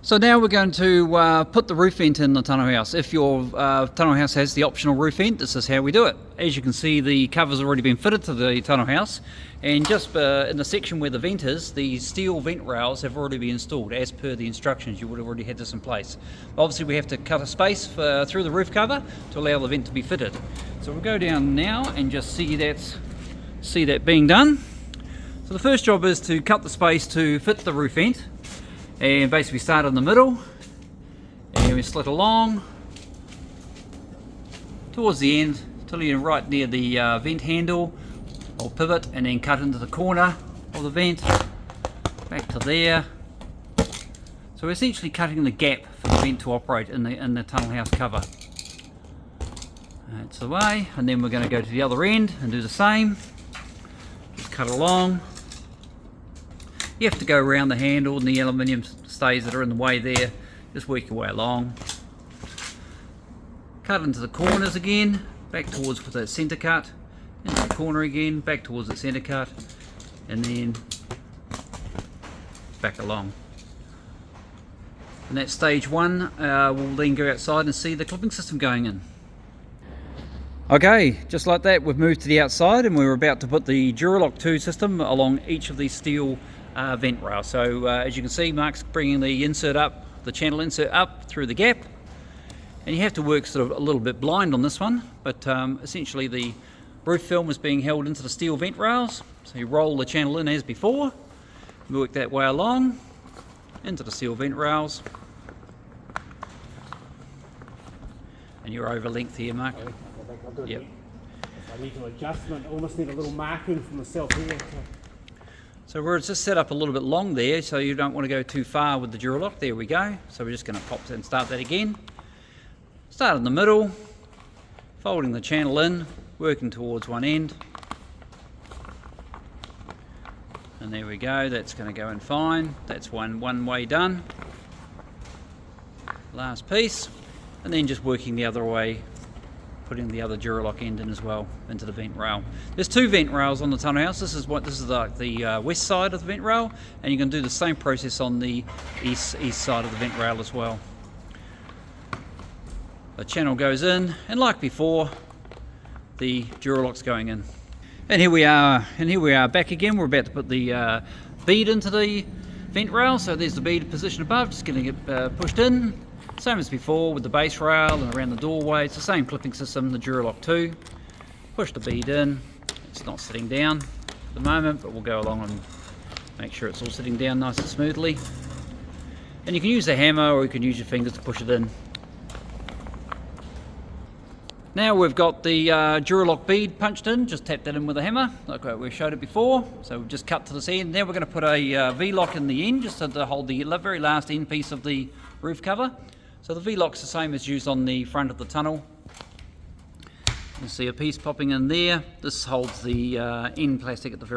So now we're going to put the roof vent in the tunnel house. If your tunnel house has the optional roof vent, this is how we do it. As you can see, the cover's already been fitted to the tunnel house, and just in the section where the vent is, the steel vent rails have already been installed as per the instructions. You would have already had this in place. Obviously we have to cut a space through the roof cover to allow the vent to be fitted. So we'll go down now and just see that being done. So the first job is to cut the space to fit the roof vent. And basically start in the middle and we slit along towards the end till you're right near the vent handle or pivot, and then cut into the corner of the vent back to there. So we're essentially cutting the gap for the vent to operate in the tunnel house cover. That's the way, and then we're going to go to the other end and do the same. Just cut along. You have to go around the handle and the aluminium stays that are in the way there. Just work your way along. Cut into the corners again, back towards with that centre cut. Into the corner again, back towards the centre cut, and then back along. And that's stage one. We'll then go outside and see the clipping system going in. Okay, just like that, we've moved to the outside and we're about to put the Duralock 2 system along each of these steel vent rails. So as you can see, Mark's bringing the insert up, the channel insert up through the gap, and you have to work sort of a little bit blind on this one, but essentially the roof film is being held into the steel vent rails. So you roll the channel in as before, work that way along into the steel vent rails, and you're over length here, Mark. Yep. I need to adjust, I almost need a little marking for myself here. So we're just set up a little bit long there, so you don't want to go too far with the Duralock. There we go. So we're just going to pop and start that again. Start in the middle, folding the channel in, working towards one end. And there we go, that's going to go in fine. That's one way done. Last piece, and then just working the other way, putting the other Duralock end in as well into the vent rail. There's two vent rails on the tunnel house. This is the west side of the vent rail, and you can do the same process on the east side of the vent rail as well. The channel goes in, and like before, the Duralock's going in. And here we are back again. We're about to put the bead into the vent rail. So there's the bead position above, just getting it pushed in. Same as before with the base rail and around the doorway. It's the same clipping system, the Duralock 2. Push the bead in. It's not sitting down at the moment, but we'll go along and make sure it's all sitting down nice and smoothly. And you can use a hammer or you can use your fingers to push it in. Now we've got the Duralock bead punched in, just tap that in with a hammer, like we showed it before. So we've just cut to this end. Now we're going to put a V-lock in the end, just to hold the very last end piece of the roof cover. So the V-lock's the same as used on the front of the tunnel. You see a piece popping in there. This holds the end plastic at the very